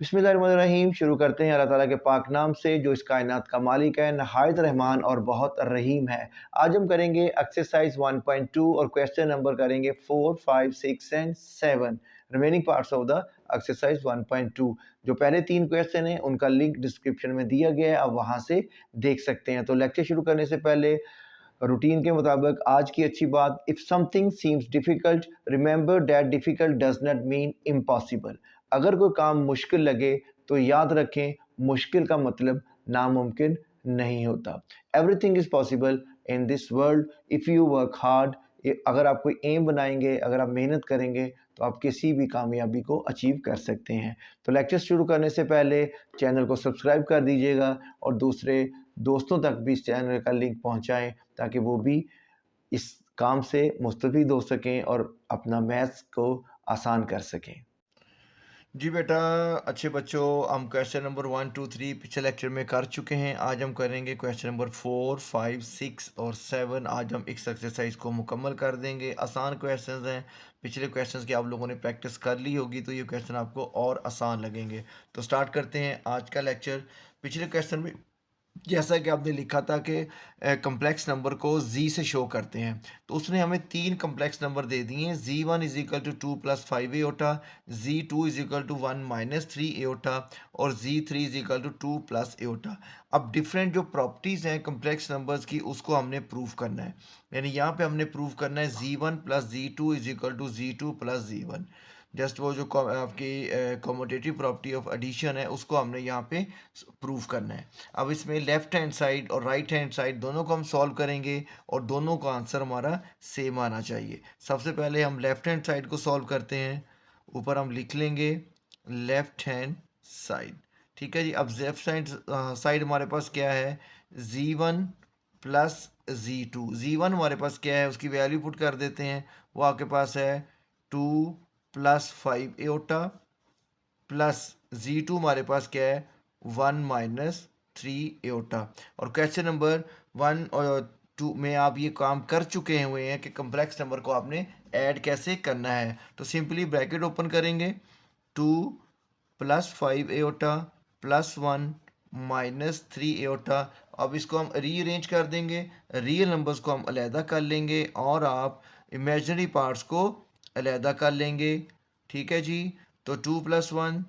बिस्मिल्लाहिर्रहमानिर्रहीम। शुरू करते हैं अल्लाह ताला के पाक नाम से जो इस कायनात का मालिक है, नहायत रहमान और बहुत रहीम है। आज हम करेंगे एक्सरसाइज 1.2 और क्वेश्चन नंबर करेंगे 4, 5, 6 and 7 remaining parts of the exercise 1.2। जो पहले 3 क्वेश्चन हैं उनका लिंक डिस्क्रिप्शन में दिया गया है, आप वहाँ से देख सकते हैं। तो लेक्चर शुरू करने से पहले रूटीन के मुताबिक आज की अच्छी बात, if something seems difficult remember that difficult does not mean impossible. अगर कोई काम मुश्किल लगे तो याद रखें मुश्किल का मतलब नामुमकिन नहीं होता। Everything is possible in this world if you work hard. अगर आप कोई एम बनाएंगे, अगर आप मेहनत करेंगे तो आप किसी भी कामयाबी को अचीव कर सकते हैं। तो लेक्चर शुरू करने से पहले चैनल को सब्सक्राइब कर दीजिएगा और दूसरे दोस्तों तक भी इस चैनल का लिंक पहुंचाएं ताकि वो भी इस काम से मुस्तफ़ीद हो सकें और अपना मैथ्स को आसान कर सकें। जी बेटा, अच्छे बच्चों, हम क्वेश्चन नंबर 1, 2, 3 पिछले लेक्चर में कर चुके हैं। आज हम करेंगे क्वेश्चन नंबर 4, 5, 6 और 7। आज हम इस एक्सरसाइज को मुकम्मल कर देंगे। आसान क्वेश्चंस हैं। पिछले क्वेश्चंस की आप लोगों ने प्रैक्टिस कर ली होगी तो ये क्वेश्चन आपको और आसान लगेंगे। तो स्टार्ट करते हैं आज का लेक्चर। पिछले क्वेश्चन में जैसा कि आपने लिखा था कि कम्प्लेक्स नंबर को z से शो करते हैं, तो उसने हमें 3 कम्प्लेक्स नंबर दे दिए हैं। z1 is equal to 2 plus 5 iota, z2 is equal to 1 minus 3 iota और z3 is equal to 2 plus iota. अब डिफरेंट जो प्रॉपर्टीज़ हैं कम्प्लेक्स नंबर्स की उसको हमने प्रूव करना है। यानी यहाँ पे हमने प्रूव करना है z1 plus z2 is equal to z2 plus z1। Just वो जो आपकी कॉमोटेटिव प्रॉपर्टी ऑफ एडिशन है उसको हमने यहाँ पे प्रूव करना है। अब इसमें लेफ्ट हैंड साइड और राइट हैंड साइड दोनों को हम सॉल्व करेंगे और दोनों का आंसर हमारा सेम आना चाहिए। सबसे पहले हम लेफ्ट हैंड साइड को सॉल्व करते हैं। ऊपर हम लिख लेंगे लेफ्ट हैंड साइड। ठीक है जी। अब लेफ्ट साइड साइड हमारे पास क्या है, z1 प्लस z2। z1 हमारे पास क्या है, उसकी वैल्यू पुट कर देते हैं। वो आपके पास है 2 प्लस 5 एओटा प्लस z2 हमारे पास क्या है 1 माइनस 3 एओटा। और क्वेश्चन नंबर 1 और 2 में आप ये काम कर चुके हुए हैं कि कम्प्लेक्स नंबर को आपने ऐड कैसे करना है। तो सिंपली ब्रैकेट ओपन करेंगे, 2 plus 5 iota plus 1 minus 3 aorta. अब इसको हम रीअरेंज कर देंगे, रियल नंबर्स को हम अलहदा कर लेंगे और आप इमेजनरी पार्ट्स को अलहदा कर लेंगे। ठीक है जी। तो 2 प्लस 1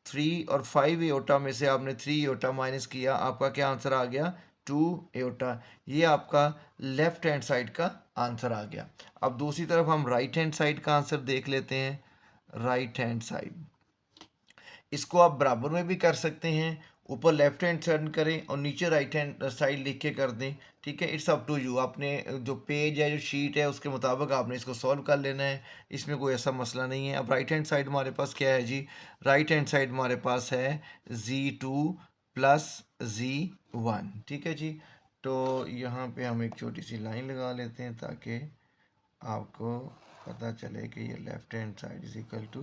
3 और 5 एओटा में से आपने 3 एओटा माइनस किया, आपका क्या आंसर आ गया 2 एओटा। ये आपका लेफ्ट हैंड साइड का आंसर आ गया। अब दूसरी तरफ हम राइट हैंड साइड का आंसर देख लेते हैं। राइट हैंड साइड इसको आप बराबर में भी कर सकते हैं, ऊपर लेफ्ट हैंड साइड करें और नीचे राइट हैंड साइड लिख के कर दें। ठीक है, इट्स अप टू यू। आपने जो पेज है, जो शीट है, उसके मुताबिक आपने इसको सॉल्व कर लेना है। इसमें कोई ऐसा मसला नहीं है। अब राइट हैंड साइड हमारे पास क्या है जी, राइट हैंड साइड हमारे पास है z2 प्लस z1। ठीक है जी। तो यहाँ पे हम एक छोटी सी लाइन लगा लेते हैं ताकि आपको पता चले कि ये left hand side is equal to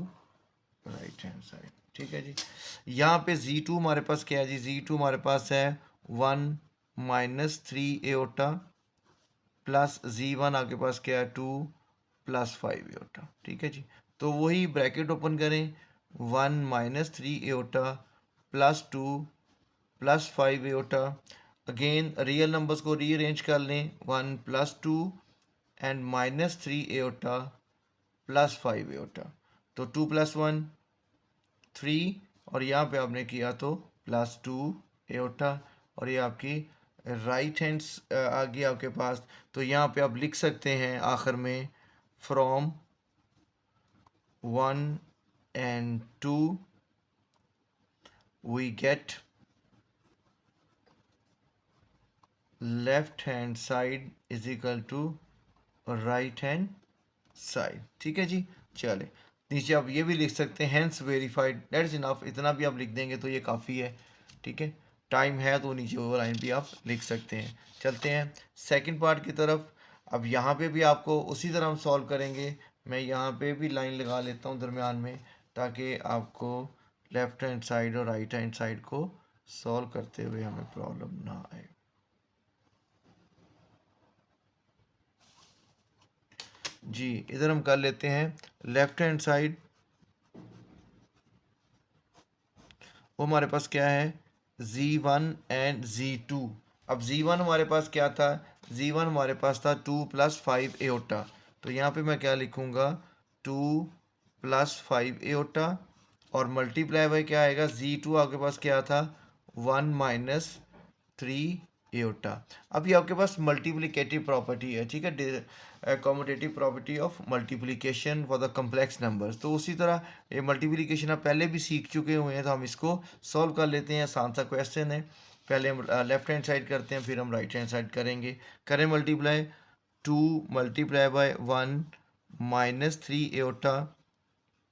right hand side. ठीक है जी। यहाँ पे z2 हमारे पास क्या है जी, z2 हमारे पास है 1 माइनस 3 एओटा प्लस z1 आपके पास क्या है 2 प्लस 5 एओटा। ठीक है जी। तो वही ब्रैकेट ओपन करें, 1 minus 3 aorta plus 2 plus 5 aorta. Again real numbers को रीअरेंज कर लें, 1 plus 2 and minus 3 aorta plus 5 aorta. तो 2 प्लस 1 3 और यहाँ पे आपने किया तो प्लस 2 एओटा और ये आपकी राइट हैंड्स आ गई आपके पास। तो यहाँ पे आप लिख सकते हैं आखिर में from 1 and 2 we get left hand side is equal to right hand side. ठीक है जी। चले नीचे आप ये भी लिख सकते हैं हैंस वेरीफाइड, दैट्स इनफ। इतना भी आप लिख देंगे तो ये काफ़ी है। ठीक है, टाइम है तो नीचे वो लाइन भी आप लिख सकते हैं। चलते हैं सेकंड पार्ट की तरफ। अब यहाँ पे भी आपको उसी तरह हम सॉल्व करेंगे। मैं यहाँ पे भी लाइन लगा लेता हूँ दरमियान में ताकि आपको लेफ्ट हैंड साइड और राइट हैंड साइड को सॉल्व करते हुए हमें प्रॉब्लम ना आए। जी, इधर हम कर लेते हैं लेफ्ट हैंड साइड वो हमारे पास क्या है, Z1 एंड Z2। अब Z1 हमारे पास क्या था, Z1 हमारे पास था 2 + 5 एओटा। तो यहाँ पे मैं क्या लिखूँगा, 2 + 5 एओटा और मल्टीप्लाई बाय क्या आएगा, Z2 आपके पास क्या था, 1 - 3 एओटा। अब ये आपके पास मल्टीप्लिकेटिव प्रॉपर्टी है, ठीक है, commutative property of multiplication for the complex numbers. तो उसी तरह ये मल्टीप्लिकेशन आप पहले भी सीख चुके हुए हैं, तो हम इसको सॉल्व कर लेते हैं। आसान सा क्वेश्चन है। पहले हम लेफ्ट हैंड साइड करते हैं, फिर हम राइट हैंड साइड करेंगे। करें multiply, 2 × 1 - 3 iota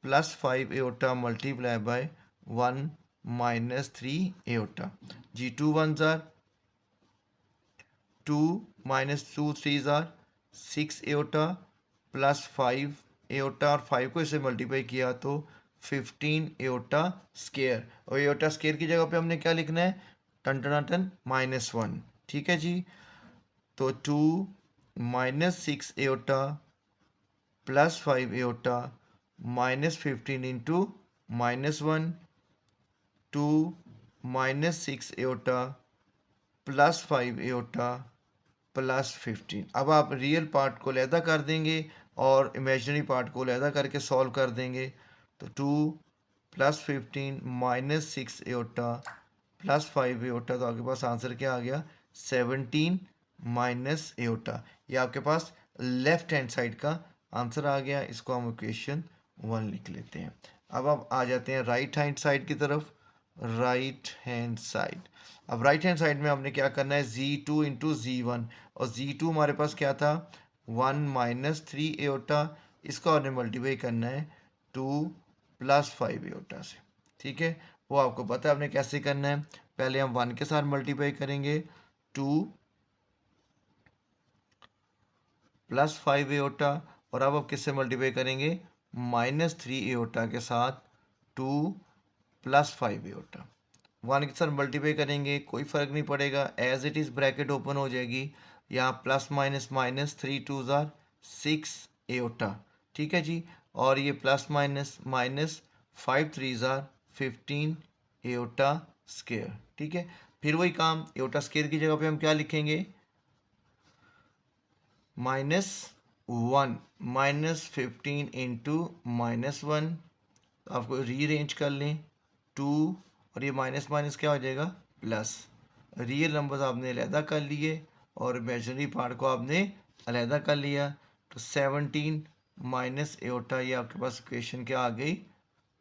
+ 5 iota multiply by 1 - 3 iota. जी 2 1s are 2 - 2 3s are 6 iota + 5 iota, और 5 को इससे मल्टीप्लाई किया तो 15 एओटा स्केयर। और एओटा स्केयर की जगह पे हमने क्या लिखना है, टन टना टन -1। ठीक है जी। तो 2 - 6 iota + 5 aorta -15 into -1, 2 - 6 iota + 5 aorta +15। अब आप रियल पार्ट को अलहदा कर देंगे और इमेजिनरी पार्ट को अलहदा करके सॉल्व कर देंगे। तो 2 + 15 - 6 एओटा + 5 एओटा, तो आपके पास आंसर क्या आ गया, 17 - एओटा। ये आपके पास लेफ्ट हैंड साइड का आंसर आ गया। इसको हम इक्वेशन 1 लिख लेते हैं। अब आप आ जाते हैं राइट हैंड साइड की तरफ। राइट हैंड साइड, अब राइट हैंड साइड में हमने क्या करना है, Z2 × Z1, और Z2 हमारे पास क्या था, 1 - 3 एओटा। इसको हमने मल्टीप्लाई करना है 2 + 5 एओटा से। ठीक है, वो आपको पता है आपने कैसे करना है। पहले हम 1 के साथ मल्टीप्लाई करेंगे, 2 + 5 एओटा, और अब आप किससे मल्टीप्लाई करेंगे, -3 एओटा के साथ 2 + 5 एओटा। 1 के साथ मल्टीप्लाई करेंगे, कोई फ़र्क नहीं पड़ेगा, as it is bracket open हो जाएगी। यहाँ plus minus minus, 3 2s are 6 iota. ठीक है जी। और ये plus minus minus, 5 3s are 15 iota square. ठीक है, फिर वही काम, एओटा स्केयर की जगह पे हम क्या लिखेंगे, -1 -15 इंटू -1। आपको रीअरेंज कर लें, 2 और ये माइनस माइनस क्या हो जाएगा, प्लस। रियल नंबर्स आपने अलहदा कर लिए और इमेजिनरी पार्ट को आपने अलहदा कर लिया। तो 17 - एओटा, ये आपके पास इक्वेशन क्या आ गई,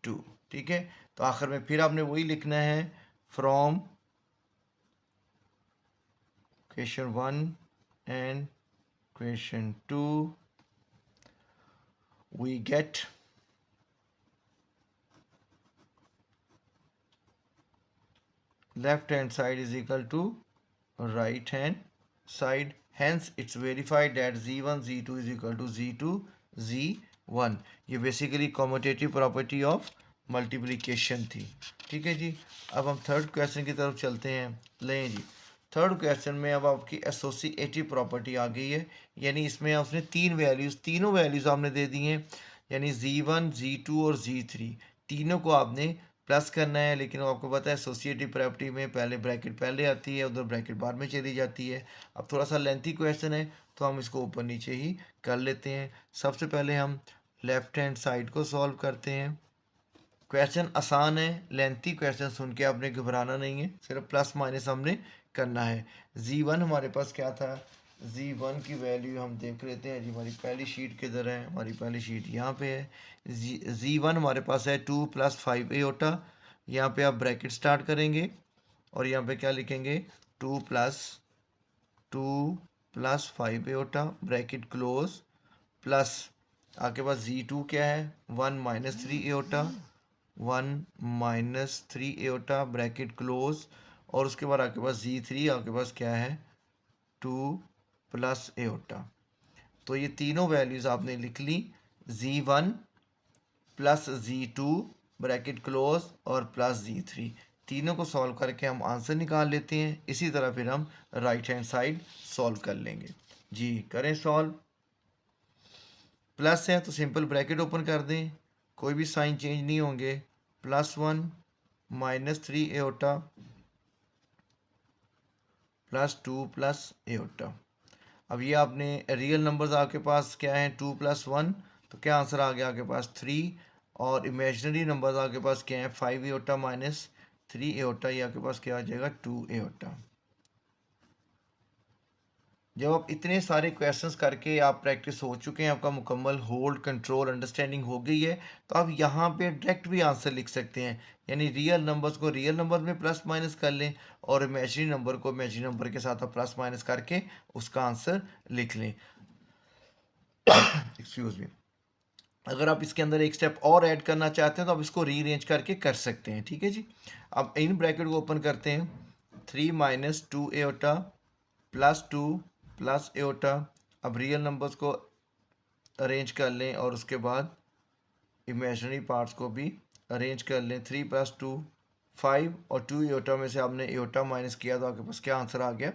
2। ठीक है, तो आखिर में फिर आपने वही लिखना है, from equation 1 and equation 2 we get left hand side is equal to right hand side, hence it's verified that Z1 Z2 is equal to Z2 Z1। ये basically commutative property of multiplication थी। ठीक है जी। अब हम third question की तरफ चलते हैं। लें जी, थर्ड क्वेश्चन में अब आपकी एसोसिएटिव प्रॉपर्टी आ गई है, यानी इसमें आपने तीन वैल्यूज़, तीनों वैल्यूज़ आपने दे दी हैं, यानी Z1 Z2 और Z3 तीनों को आपने प्लस करना है। लेकिन वो आपको पता है एसोसिएटिव प्रॉपर्टी में पहले ब्रैकेट पहले आती है, उधर ब्रैकेट बाद में चली जाती है। अब थोड़ा सा लेंथी क्वेश्चन है, तो हम इसको ऊपर नीचे ही कर लेते हैं। सबसे पहले हम लेफ्ट हैंड साइड को सॉल्व करते हैं। क्वेश्चन आसान है, लेंथी क्वेश्चन सुन के आपने घबराना नहीं है, सिर्फ प्लस माइनस हमने करना है। Z1 हमारे पास क्या था, Z1 की वैल्यू हम देख लेते हैं जी। हमारी पहली शीट किधर है, हमारी पहली शीट यहाँ पे है। Z1 हमारे पास है 2 + 5 एओटा। यहाँ पे आप ब्रैकेट स्टार्ट करेंगे और यहाँ पे क्या लिखेंगे, 2 + 5 एओटा ब्रैकेट क्लोज, प्लस आपके पास Z2 क्या है, 1 - 3 एओटा, 1 - 3 एओटा ब्रैकेट क्लोज, और उसके बाद आपके पास Z3 आपके पास क्या है, 2 + एओटा। तो ये तीनों वैल्यूज़ आपने लिख ली, Z1 + Z2 ब्रैकेट क्लोज और प्लस Z3। तीनों को सॉल्व करके हम आंसर निकाल लेते हैं। इसी तरह फिर हम राइट हैंड साइड सॉल्व कर लेंगे जी। करें सॉल्व। प्लस है तो सिंपल ब्रैकेट ओपन कर दें, कोई भी साइन चेंज नहीं होंगे, +1 minus 3 aorta plus 2 plus iota. अब ये आपने रियल नंबर्स आपके पास क्या हैं, 2 + 1, तो क्या आंसर आ गया आपके पास 3। और इमेजिनरी नंबर्स आपके पास क्या हैं, 5 एओटा माइनस 3 एओटा, ये आपके पास क्या आ जाएगा 2 एओटा। जब आप इतने सारे क्वेश्चंस करके आप प्रैक्टिस हो चुके हैं, आपका मुकम्मल होल्ड कंट्रोल अंडरस्टैंडिंग हो गई है, तो आप यहाँ पे डायरेक्ट भी आंसर लिख सकते हैं। यानी रियल नंबर्स को रियल नंबर में प्लस माइनस कर लें और इमेजिनरी नंबर को इमेजिनरी नंबर के साथ आप प्लस माइनस करके उसका आंसर लिख लें। Excuse me. अगर आप इसके अंदर एक स्टेप और ऐड करना चाहते हैं तो आप इसको रीअरेंज करके कर सकते हैं। ठीक है जी। अब इन ब्रैकेट को ओपन करते हैं, 3 - 2 एओटा प्लस 2 प्लस एओटा। अब रियल नंबर्स को अरेंज कर लें और उसके बाद इमेजिनरी पार्ट्स को भी अरेंज कर लें। 3 + 2 5 और 2 एओटा में से आपने एओटा माइनस किया तो आपके पास क्या आंसर आ गया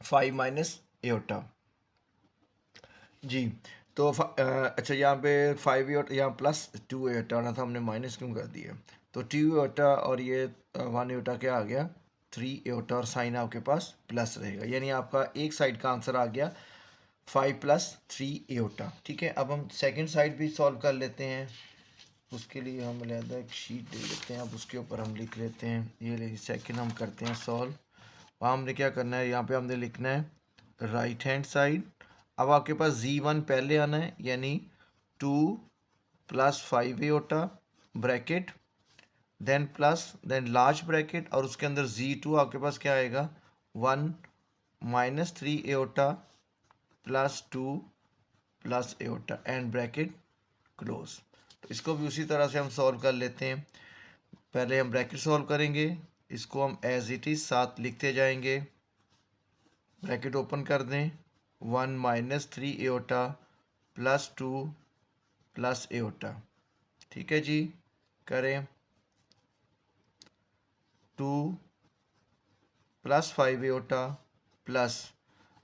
5 - एओटा जी। तो अच्छा यहाँ पे 5 एओटा, यहाँ प्लस 2 एओटा आना था, हमने माइनस क्यों कर दिया। तो 2 एओटा और ये 1 एओटा क्या आ गया 3 एओटा, और साइन आपके पास प्लस रहेगा, यानी आपका एक साइड का आंसर आ गया 5 + 3 एओटा। ठीक है। अब हम सेकंड साइड भी सॉल्व कर लेते हैं। उसके लिए हम अलहदा एक शीट ले लेते हैं, अब उसके ऊपर हम लिख लेते हैं। ये ले सेकंड हम करते हैं सॉल्व। वहाँ हमने क्या करना है, यहाँ पे हमने लिखना है राइट हैंड साइड। अब आपके पास Z1 पहले आना है, यानी 2 + 5 iota bracket, then plus, then large bracket, और उसके अंदर Z2 आपके पास क्या आएगा 1 - 3 aorta plus 2 plus aorta and bracket close. तो इसको भी उसी तरह से हम सॉल्व कर लेते हैं। पहले हम ब्रैकेट सॉल्व करेंगे, इसको हम एज इट इज़ साथ लिखते जाएंगे। ब्रैकेट ओपन कर दें, 1 - 3 एओटा प्लस 2 प्लस एओटा। ठीक है जी, करें। 2 + 5 एओटा प्लस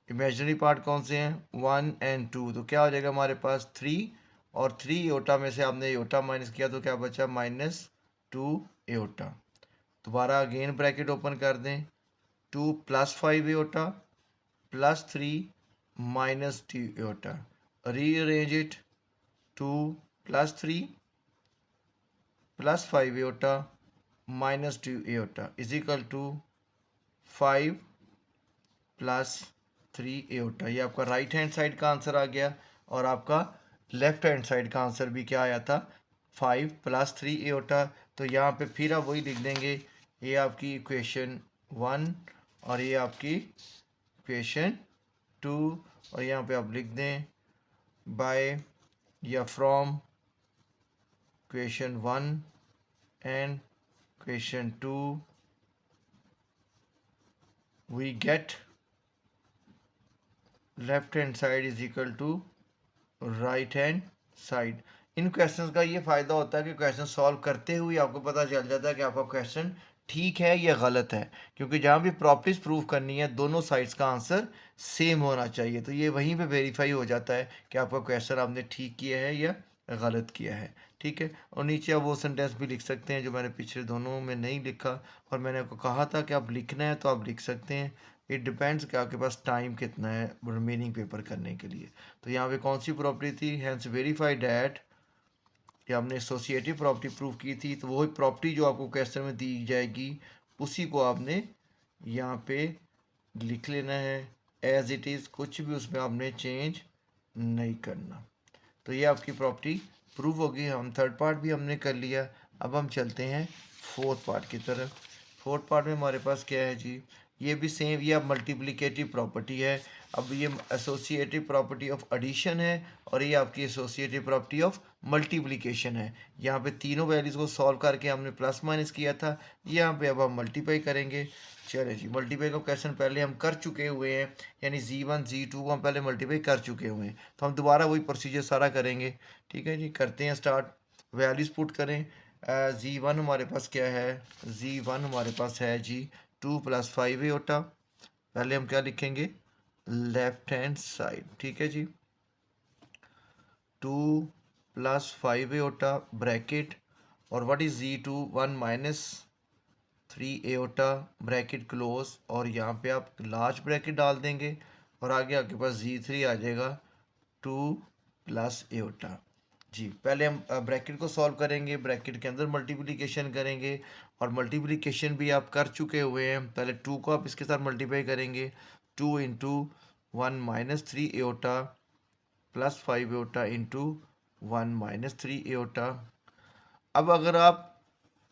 इमेजिनरी पार्ट कौन से हैं 1 और 2, तो क्या हो जाएगा हमारे पास 3, और 3 एओटा में से आपने एओटा माइनस किया तो क्या बचा -2 एओटा। दोबारा अगेन ब्रैकेट ओपन कर दें, 2 + 5 iota plus 3 - 2 iota. Rearrange it, 2 + 3 + 5 iota -2 iota is equal to 5 + 3 iota. ये आपका राइट हैंड साइड का आंसर आ गया, और आपका लेफ्ट हैंड साइड का आंसर भी क्या आया था 5 + 3 एओटा। तो यहाँ पे फिर आप वही लिख देंगे, ये आपकी इक्वेशन 1 और ये आपकी इक्वेशन 2, और यहाँ पे आप लिख दें बाय या from equation 1 and equation 2 we get left hand side is equal to right hand side. इन क्वेश्चंस का ये फ़ायदा होता है कि क्वेश्चन सॉल्व करते हुए आपको पता चल जाता है कि आपका क्वेश्चन ठीक है या गलत है, क्योंकि जहाँ भी प्रॉपर्टीज प्रूव करनी है दोनों साइड्स का आंसर सेम होना चाहिए। तो ये वहीं पे वेरीफाई हो जाता है कि आपका क्वेश्चन आपने ठीक किया है या गलत किया है। ठीक है। और नीचे आप वो सेंटेंस भी लिख सकते हैं जो मैंने पिछले दोनों में नहीं लिखा, और मैंने आपको कहा था कि आप लिखना है तो आप लिख सकते हैं। इट डिपेंड्स कि आपके पास टाइम कितना है रिमेनिंग पेपर करने के लिए। तो यहाँ पे कौन सी प्रॉपर्टी थी, हैंस वेरीफाइड डैट, कि हमने एसोसिएटिव प्रॉपर्टी प्रूव की थी, तो वही प्रॉपर्टी जो आपको क्वेश्चन में दी जाएगी उसी को आपने यहाँ पे लिख लेना है एज इट इज़, कुछ भी उसमें आपने चेंज नहीं करना। तो ये आपकी प्रॉपर्टी प्रूव होगी। हम थर्ड पार्ट भी हमने कर लिया, अब हम चलते हैं फोर्थ पार्ट की तरफ। फोर्थ पार्ट में हमारे पास क्या है जी, ये भी सेम, ये अब मल्टीप्लिकेटिव प्रॉपर्टी है। अब ये एसोसिएटिव प्रॉपर्टी ऑफ एडिशन है, और ये आपकी एसोसिएटिव प्रॉपर्टी ऑफ मल्टीप्लिकेशन है। यहाँ पे तीनों वैल्यूज़ को सॉल्व करके हमने प्लस माइनस किया था, यहाँ पे अब हम मल्टीप्लाई करेंगे। चले जी, मल्टीप्लाई का क्वेश्चन पहले हम कर चुके हुए हैं, यानी Z1 Z2 को हम पहले मल्टीप्लाई कर चुके हुए हैं, तो हम दोबारा वही प्रोसीजर सारा करेंगे। ठीक है जी, करते हैं स्टार्ट। वैल्यूज़ पुट करें। Z1 हमारे पास क्या है, Z1 हमारे पास है जी 2 + 5 एओटा। पहले हम क्या लिखेंगे लेफ्ट हैंड साइड। ठीक है जी, 2 प्लस 5 एओटा ब्रैकेट, और what is Z2 1 minus 3 aorta bracket close, और यहाँ पे आप लार्ज ब्रैकेट डाल देंगे और आगे आपके पास Z3 आ जाएगा 2 प्लस एओटा। जी पहले हम ब्रैकेट को सॉल्व करेंगे, ब्रैकेट के अंदर मल्टीप्लिकेशन करेंगे, और मल्टीप्लिकेशन भी आप कर चुके हुए हैं। पहले 2 को आप इसके साथ मल्टीप्लाई करेंगे, 2 into 1 minus 3 aorta plus 5 aorta into 1 minus 3 aorta. अब अगर आप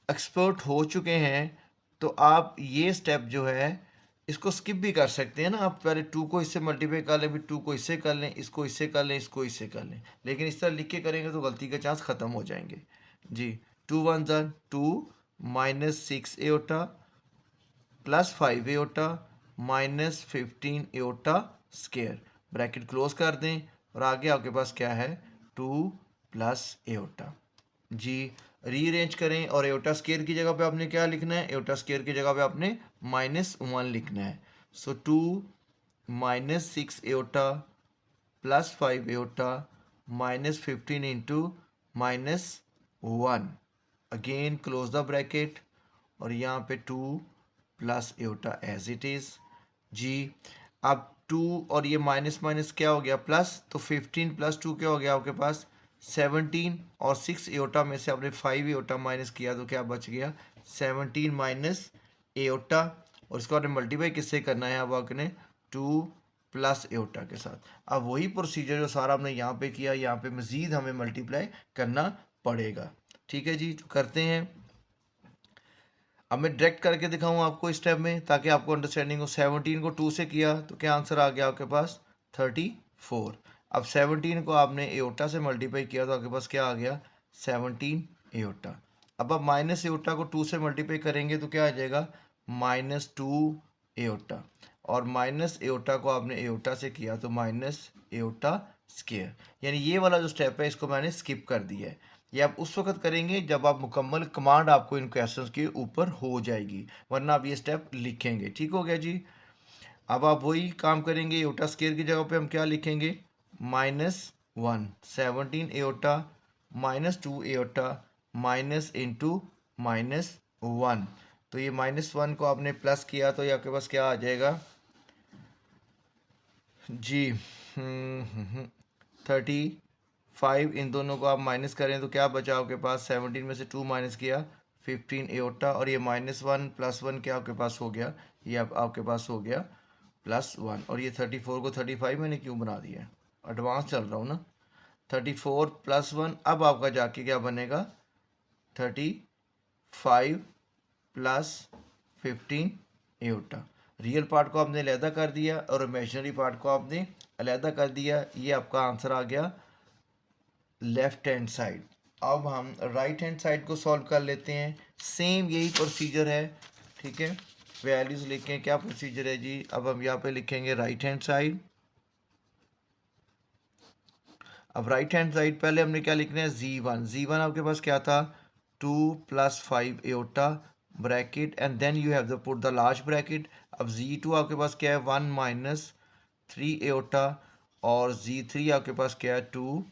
एक्सपर्ट हो चुके हैं तो आप ये स्टेप जो है इसको स्किप भी कर सकते हैं ना। आप पहले 2 को इससे मल्टीप्लाई कर लें, फिर 2 को इससे कर लें, इसको इससे कर लें, इसको इससे कर लें, लेकिन इस तरह लिख के करेंगे तो गलती के चांस ख़त्म हो जाएंगे। जी 2 1 ज़र 2 minus 6 iota plus 5 iota minus 15 iota square, bracket close कर दें, और आगे आपके पास क्या है 2 प्लस एओटा। जी रीअरेंज करें, और एओटा स्केयर की जगह पे आपने क्या लिखना है, एओटा स्केयर की जगह पे आपने -1 लिखना है। So 2 minus 6 iota plus 5 iota minus 15 into -1, again close the bracket, और यहाँ पे 2 plus iota as it is. जी अब 2 और ये माइनस माइनस क्या हो गया प्लस, तो 15 प्लस 2 क्या हो गया आपके पास 17, और 6 एओटा में से आपने 5 एओटा माइनस किया तो क्या बच गया 17 माइनस एओटा, और इसको आपने मल्टीप्लाई किससे करना है, अब आपने 2 प्लस एओटा के साथ। अब वही प्रोसीजर जो सारा हमने यहाँ पे किया, यहाँ पे मज़ीद हमें मल्टीप्लाई करना पड़ेगा। ठीक है जी, तो करते हैं। अब मैं डायरेक्ट करके दिखाऊँ आपको इस स्टेप में ताकि आपको अंडरस्टैंडिंग हो। 17 को 2 से किया तो क्या आंसर आ गया आपके पास 34। अब 17 को आपने एओटा से मल्टीप्लाई किया तो आपके पास क्या आ गया 17 एओटा। अब आप माइनस एओटा को 2 से मल्टीप्लाई करेंगे तो क्या आ जाएगा -2 एओटा, और माइनस एओटा को आपने एओटा से किया तो माइनस एओटा स्केयर। यानी ये वाला जो स्टेप है इसको मैंने स्किप कर दिया है। ये आप उस वक्त करेंगे जब आप मुकम्मल कमांड आपको इन क्वेश्चंस के ऊपर हो जाएगी, वरना आप ये स्टेप लिखेंगे। ठीक हो गया जी। अब आप वही काम करेंगे, एओटा स्केयर की जगह पे हम क्या लिखेंगे -1 17 एओटा -2 एओटा माइनस इंटू -1, तो ये -1 को आपने प्लस किया तो ये आपके पास क्या आ जाएगा जी 35। इन दोनों को आप माइनस करें तो क्या बचा आपके पास 17 में से 2 माइनस किया 15 एओटा, और ये -1 +1 क्या आपके पास हो गया, ये आपके पास हो गया +1, और ये 34 को 35 मैंने क्यों बना दिया, एडवांस चल रहा हूँ ना। 34 +1 अब आपका जाके क्या बनेगा 35 प्लस 15 एओटा। रियल पार्ट को आपने अलहदा कर दिया और इमेजिनरी पार्ट को आपने अलहदा कर दिया। ये आपका आंसर आ गया लेफ्ट हैंड साइड। अब हम राइट हैंड साइड को सॉल्व कर लेते हैं। सेम यही प्रोसीजर है, ठीक है। वैल्यूज़ लिखें, क्या प्रोसीजर है जी। अब हम यहाँ पे लिखेंगे राइट हैंड साइड। अब राइट हैंड साइड पहले हमने क्या लिखना है Z1 आपके पास क्या था 2 + 5 iota bracket, and then you have the put the large bracket. अब Z2 आपके पास क्या है 1 - 3 एओटा, और Z3 आपके पास क्या है 2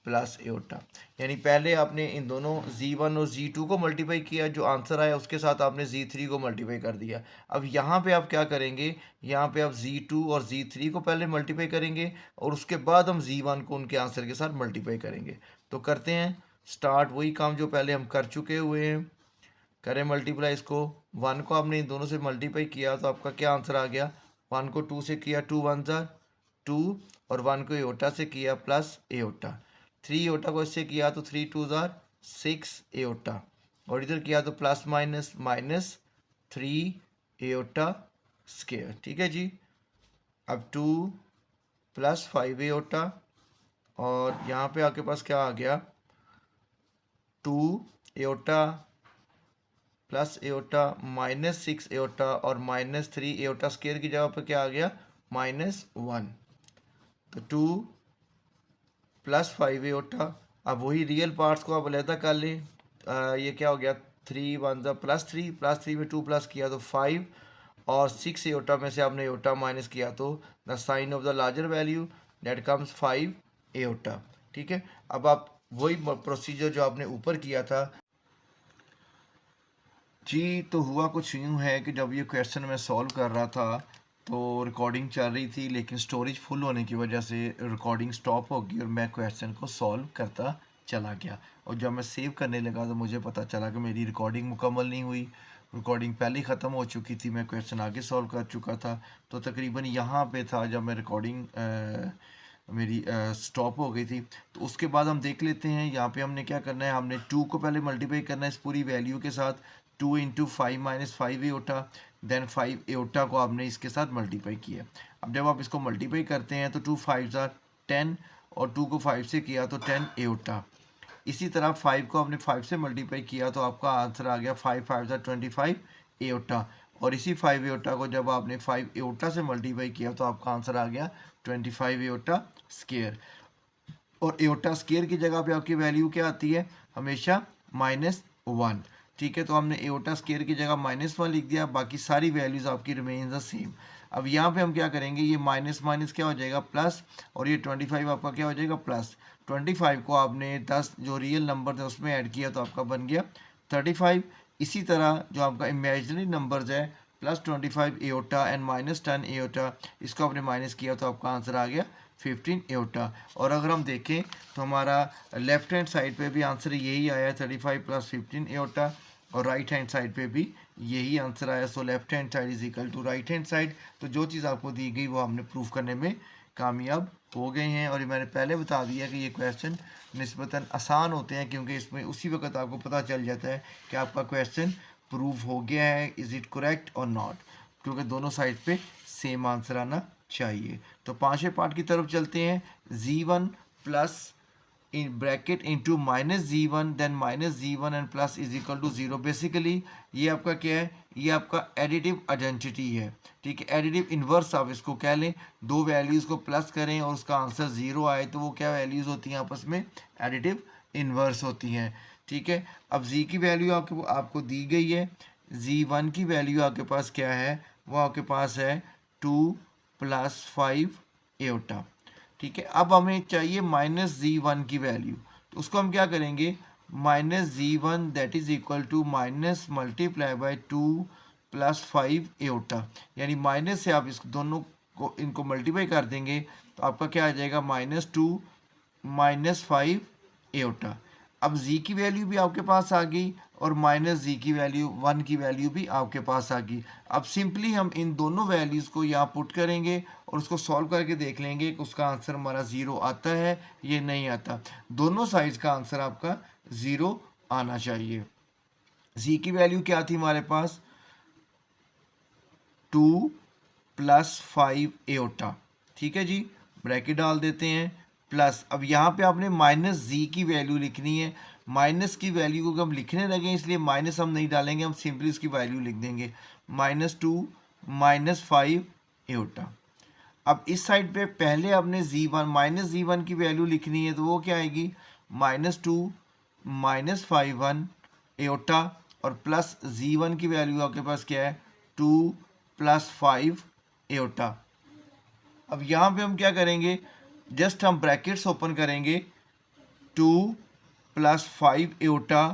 प्लस एओटा। यानी पहले आपने इन दोनों Z1 और Z2 को मल्टीप्लाई किया, जो आंसर आया उसके साथ आपने Z3 को मल्टीप्लाई कर दिया। अब यहाँ पे आप क्या करेंगे, यहाँ पे आप Z2 और Z3 को पहले मल्टीप्लाई करेंगे और उसके बाद हम Z1 को उनके आंसर के साथ मल्टीप्लाई करेंगे। तो करते हैं स्टार्ट, वही काम जो पहले हम कर चुके हुए हैं। करें मल्टीप्लाई इसको, 1 को आपने इन दोनों से मल्टीप्लाई किया तो आपका क्या आंसर आ गया। 1 को 2 से किया 2 1 ज़ा 2, और 1 को एओटा से किया प्लस एओटा। 3 एओटा को इससे किया तो 3 2 ज़ा 6 एओटा, और इधर किया तो प्लस माइनस -3 एओटा स्केयर। ठीक है जी। अब 2 + 5 एओटा, और यहाँ पे आपके पास क्या आ गया 2 एओटा प्लस एओटा -6 एओटा, और -3 एओटा स्केयर की जगह पर क्या आ गया -1। तो 2 + 5 एओटा। अब वही रियल पार्ट्स को आप अलहदा कर लें। ये क्या हो गया 3 1 ज़ा +3 +3 में 2 प्लस किया तो 5, और 6 एओटा में से आपने एओटा माइनस किया तो the sign of the larger value that comes 5 iota. ठीक है। अब आप वही प्रोसीजर जो आपने ऊपर किया था। जी, तो हुआ कुछ यूँ है कि जब ये क्वेश्चन मैं सॉल्व कर रहा था, तो रिकॉर्डिंग चल रही थी, लेकिन स्टोरेज फुल होने की वजह से रिकॉर्डिंग स्टॉप हो गई और मैं क्वेश्चन को सॉल्व करता चला गया। और जब मैं सेव करने लगा तो मुझे पता चला कि मेरी रिकॉर्डिंग मुकम्मल नहीं हुई। रिकॉर्डिंग पहले ही ख़त्म हो चुकी थी, मैं क्वेश्चन आगे सॉल्व कर चुका था। तो तकरीबन यहाँ पे था जब मैं रिकॉर्डिंग मेरी स्टॉप हो गई थी। तो उसके बाद हम देख लेते हैं यहाँ पे हमने क्या करना है। हमने 2 को पहले मल्टीप्लाई करना है इस पूरी वैल्यू के साथ। 2 into 5 minus 5 iota, then 5 iota को आपने इसके साथ मल्टीप्लाई किया। अब जब आप इसको मल्टीप्लाई करते हैं तो 2 5 10 और 2 को 5 से किया तो 10 एओटा। इसी तरह 5 को आपने 5 से मल्टीप्लाई किया तो आपका आंसर आ गया 5 5 25 एओटा। और इसी 5 एओटा को जब आपने 5 एओटा से मल्टीप्लाई किया तो आपका आंसर आ गया 25 एओटा स्केयर। और एओटा स्केयर की जगह पे आपकी वैल्यू क्या आती है, हमेशा -1। ठीक है, तो हमने एओटा स्केयर की जगह -1 लिख दिया, बाकी सारी वैल्यूज़ आपकी रिमेन द सेम। अब यहाँ पे हम क्या करेंगे, ये माइनस माइनस क्या हो जाएगा प्लस, और ये 25 आपका क्या हो जाएगा प्लस। 25 को आपने 10 जो रियल नंबर थे उसमें ऐड किया तो आपका बन गया 35। इसी तरह जो आपका इमेजिनरी नंबर्स है +25 एओटा एंड -10 एओटा, इसको आपने माइनस किया तो आपका आंसर आ गया 15 एओटा। और अगर हम देखें तो हमारा लेफ्ट हैंड साइड पे भी आंसर यही आया 35 + 15 एओटा, और राइट हैंड साइड पे भी यही आंसर आया। So left hand side is equal to right hand side. तो जो चीज़ आपको दी गई वो हमने प्रूव करने में कामयाब हो गए हैं। और ये मैंने पहले बता दिया कि ये क्वेश्चन निस्बतन आसान होते हैं, क्योंकि इसमें उसी वक्त आपको पता चल जाता है कि आपका क्वेश्चन प्रूव हो गया है, इज़ इट करेक्ट और नॉट, क्योंकि दोनों साइड पे सेम आंसर आना चाहिए। तो पांचवें पार्ट की तरफ चलते हैं। z1 plus in bracket into -z1 then -z1 and plus is equal to 0। Basically ये आपका क्या है, ये आपका एडिटिव आइडेंटिटी है। ठीक है, एडिटिव इन्वर्स आप इसको कह लें। दो वैल्यूज़ को प्लस करें और उसका आंसर 0 आए तो वो क्या वैल्यूज़ होती हैं आपस में, एडिटिव इन्वर्स होती हैं। ठीक है, अब z की वैल्यू आपको दी गई है। z1 की वैल्यू आपके पास क्या है, वो आपके पास है 2 + 5 एओटा। ठीक है, अब हमें चाहिए -z1 की वैल्यू, तो उसको हम क्या करेंगे, -z1 that is equal to minus multiply by 2 + 5 iota. यानी माइनस से आप इस दोनों को इनको मल्टीप्लाई कर देंगे तो आपका क्या आ जाएगा -2 -5 एओटा। अब z की वैल्यू भी आपके पास आ गई और -z की वैल्यू 1 की वैल्यू भी आपके पास आ गई। अब सिंपली हम इन दोनों वैल्यूज़ को यहाँ पुट करेंगे और उसको सॉल्व करके देख लेंगे कि उसका आंसर हमारा 0 आता है ये नहीं आता। दोनों साइड्स का आंसर आपका 0 आना चाहिए। z की वैल्यू क्या थी हमारे पास, 2 + 5 एओटा। ठीक है जी, ब्रैकेट डाल देते हैं प्लस। अब यहाँ पे आपने -z की वैल्यू लिखनी है। माइनस की वैल्यू को हम लिखने लगे इसलिए माइनस हम नहीं डालेंगे, हम सिंपली उसकी वैल्यू लिख देंगे -2 -5 एओटा। अब इस साइड पे पहले आपने z1 की वैल्यू लिखनी है तो वो क्या आएगी, -2 -5 एओटा, और प्लस z1 की वैल्यू आपके पास क्या है 2 + 5 एओटा। अब यहाँ पे हम क्या करेंगे, जस्ट हम ब्रैकेट्स ओपन करेंगे, 2 + 5 एओटा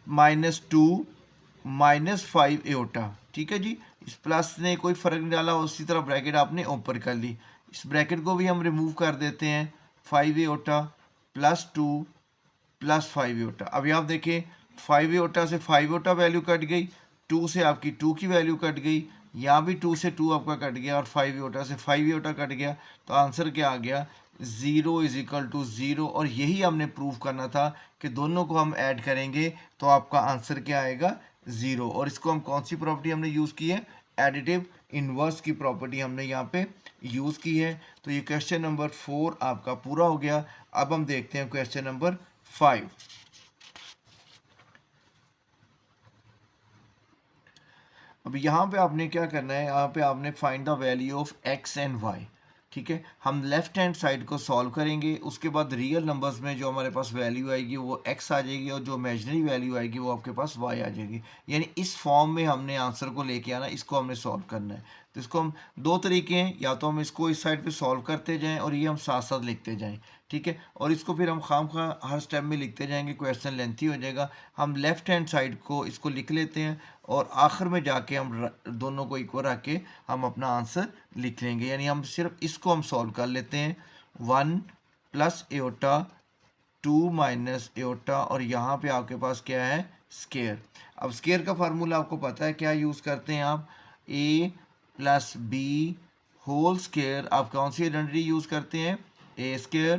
-2 -5 एओटा। ठीक है जी, इस प्लस ने कोई फ़र्क नहीं डाला, उसी तरह ब्रैकेट आपने ओपन कर ली। इस ब्रैकेट को भी हम रिमूव कर देते हैं, 5 एओटा +2 + 5 एओटा। अभी आप देखें 5 एओटा से 5 एओटा वैल्यू कट गई, 2 से आपकी 2 की वैल्यू कट गई, यहाँ भी 2 से 2 आपका कट गया और 5 एओटा से 5 एओटा कट गया। तो आंसर क्या आ गया, 0 = 0। और यही हमने प्रूव करना था कि दोनों को हम ऐड करेंगे तो आपका आंसर क्या आएगा, 0। और इसको हम कौन सी प्रॉपर्टी हमने यूज़ की है, एडिटिव इन्वर्स की प्रॉपर्टी हमने यहाँ पे यूज़ की है। तो ये क्वेश्चन नंबर 4 आपका पूरा हो गया। अब हम देखते हैं क्वेश्चन नंबर 5। अब यहाँ पे आपने क्या करना है, यहाँ पे आपने find the value of x and y। ठीक है, हम लेफ्ट हैंड साइड को सॉल्व करेंगे, उसके बाद रियल नंबर्स में जो हमारे पास वैल्यू आएगी वो x आ जाएगी और जो इमेजिनरी वैल्यू आएगी वो आपके पास y आ जाएगी। यानी इस फॉर्म में हमने आंसर को लेके आना, इसको हमने सॉल्व करना है। तो इसको हम दो तरीके हैं, या तो हम इसको इस साइड पे सॉल्व करते जाएं और ये हम साथ साथ लिखते जाएं, ठीक है। और इसको फिर हम खामखा हर स्टेप में लिखते जाएंगे, क्वेश्चन लेंथी हो जाएगा। हम लेफ्ट हैंड साइड को इसको लिख लेते हैं और आखिर में जाके हम दोनों को इक्वल रख के हम अपना आंसर लिख लेंगे। यानी हम सिर्फ इसको हम सॉल्व कर लेते हैं, 1 प्लस एओटा 2 माइनस एओटा, और यहाँ पे आपके पास क्या है, स्केयर। अब स्केयर का फार्मूला आपको पता है, क्या यूज़ करते हैं आप, a plus b whole square. आप कौन सी आइडेंटिटी यूज़ करते हैं, a square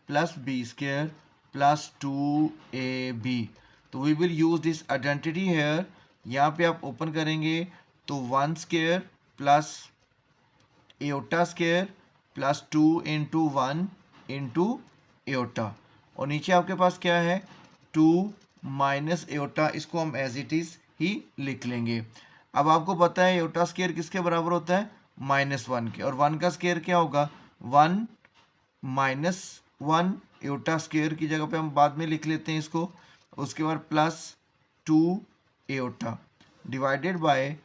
plus b square plus 2ab। तो we will use this identity here. यहाँ पे आप ओपन करेंगे तो 1 square plus iota square plus 2 into 1 into iota, और नीचे आपके पास क्या है, 2 माइनस एओटा। इसको हम एज इट इज़ ही लिख लेंगे। अब आपको पता है एओटा स्केयर किसके बराबर होता है, -1 के, और 1 का स्केयर क्या होगा, 1 माइनस 1। एओटा स्केयर की जगह पे हम बाद में लिख लेते हैं इसको। उसके बाद plus 2 aorta divided by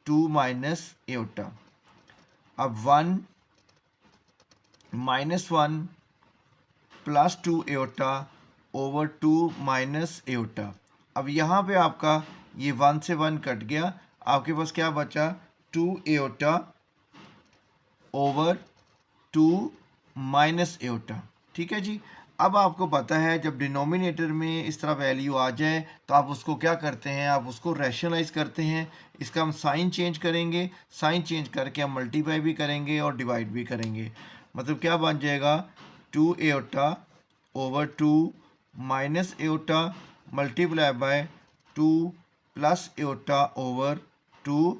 2 minus aorta. अब 1 -1 plus 2 aorta over 2 minus aorta. अब यहाँ पे आपका ये 1 से 1 कट गया, आपके पास क्या बचा, 2 एओटा ओवर 2 माइनस एओटा, ठीक है जी। अब आपको पता है जब डिनोमिनेटर में इस तरह वैल्यू आ जाए तो आप उसको क्या करते हैं, आप उसको रैशनलाइज करते हैं। इसका हम साइन चेंज करेंगे, साइन चेंज करके हम मल्टीप्लाई भी करेंगे और डिवाइड भी करेंगे। मतलब क्या बन जाएगा, 2 aorta over 2 minus aorta multiply by 2 plus iota over 2